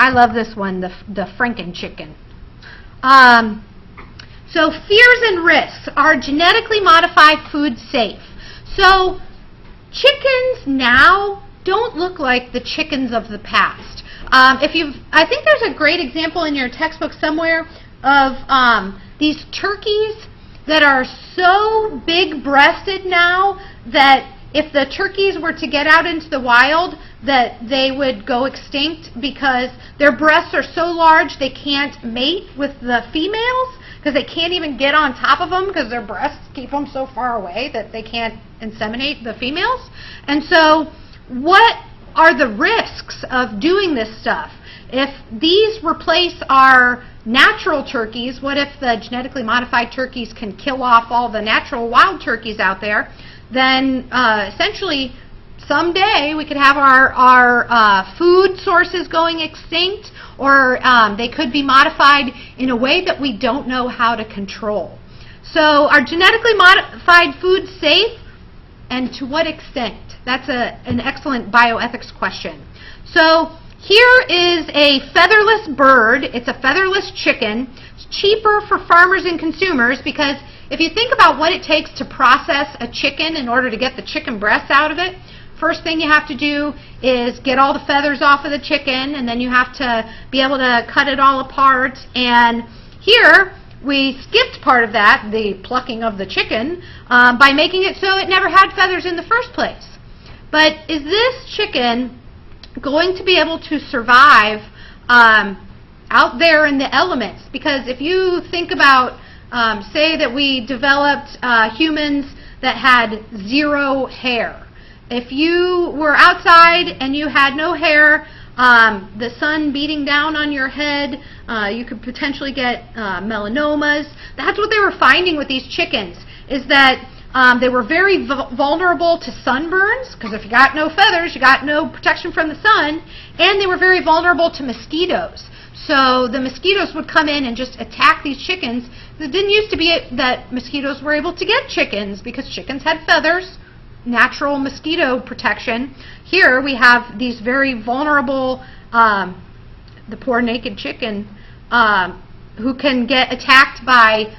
I love this one, the Franken chicken. So fears and risks. Are genetically modified foods safe? So chickens now don't look like the chickens of the past. I think there's a great example in your textbook somewhere of these turkeys that are so big-breasted now that if the turkeys were to get out into the wild, that they would go extinct because their breasts are so large they can't mate with the females because they can't even get on top of them because their breasts keep them so far away that they can't inseminate the females. And so what are the risks of doing this stuff? If these replace our natural turkeys, what if the genetically modified turkeys can kill off all the natural wild turkeys out there? Then essentially someday we could have our food sources going extinct, or they could be modified in a way that we don't know how to control. So are genetically modified foods safe, and to what extent? That's an excellent bioethics question. So here is a featherless bird. It's a featherless chicken. It's cheaper for farmers and consumers because if you think about what it takes to process a chicken in order to get the chicken breasts out of it, first thing you have to do is get all the feathers off of the chicken, and then you have to be able to cut it all apart. And here we skipped part of that, the plucking of the chicken, by making it so it never had feathers in the first place. But is this chicken going to be able to survive out there in the elements? Because if you think about, say that we developed humans that had zero hair. If you were outside and you had no hair, the sun beating down on your head, you could potentially get melanomas. That's what they were finding with these chickens, is that they were very vulnerable to sunburns, because if you got no feathers, you got no protection from the sun, and they were very vulnerable to mosquitoes. So the mosquitoes would come in and just attack these chickens. It didn't used to be that mosquitoes were able to get chickens because chickens had feathers, natural mosquito protection. Here we have these very vulnerable, the poor naked chicken, who can get attacked by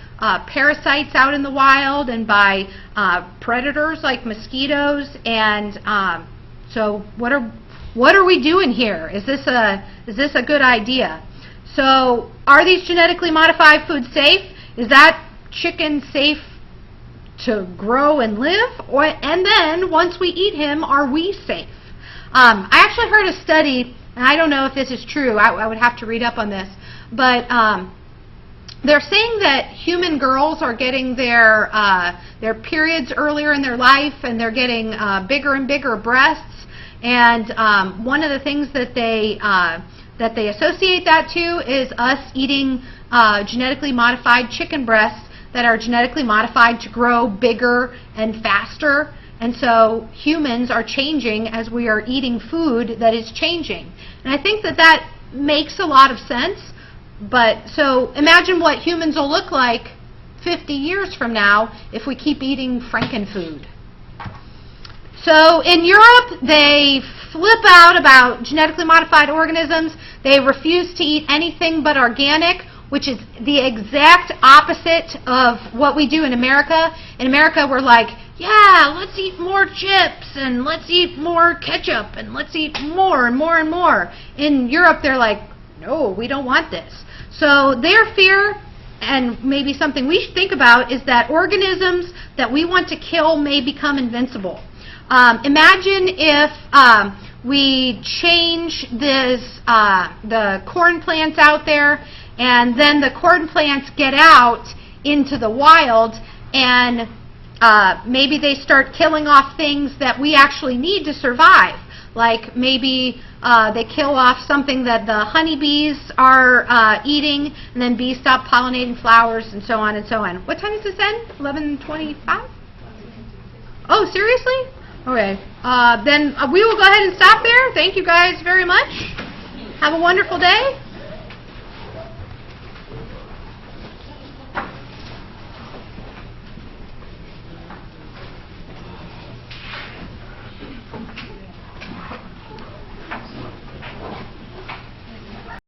parasites out in the wild and by predators like mosquitoes. And so what are we doing here? Is this a good idea? So are these genetically modified foods safe? Is that chicken safe to grow and live? And then once we eat him, are we safe? I actually heard a study, and I don't know if this is true. I would have to read up on this, but they're saying that human girls are getting their periods earlier in their life, and they're getting bigger and bigger breasts. And one of the things that they associate that to is us eating genetically modified chicken breasts that are genetically modified to grow bigger and faster. And so humans are changing as we are eating food that is changing. And I think that makes a lot of sense. But so imagine what humans will look like 50 years from now if we keep eating Frankenfood. So in Europe, they flip out about genetically modified organisms. They refuse to eat anything but organic, which is the exact opposite of what we do in America. In America, we're like, yeah, let's eat more chips, and let's eat more ketchup, and let's eat more and more and more. In Europe, they're like, no, we don't want this. So their fear, and maybe something we should think about, is that organisms that we want to kill may become invincible. Imagine if we change the corn plants out there, and then the corn plants get out into the wild, and maybe they start killing off things that we actually need to survive. Like maybe they kill off something that the honeybees are eating, and then bees stop pollinating flowers, and so on and so on. What time is this end? 11:25? Oh, seriously? Okay. Then we will go ahead and stop there. Thank you guys very much. Have a wonderful day.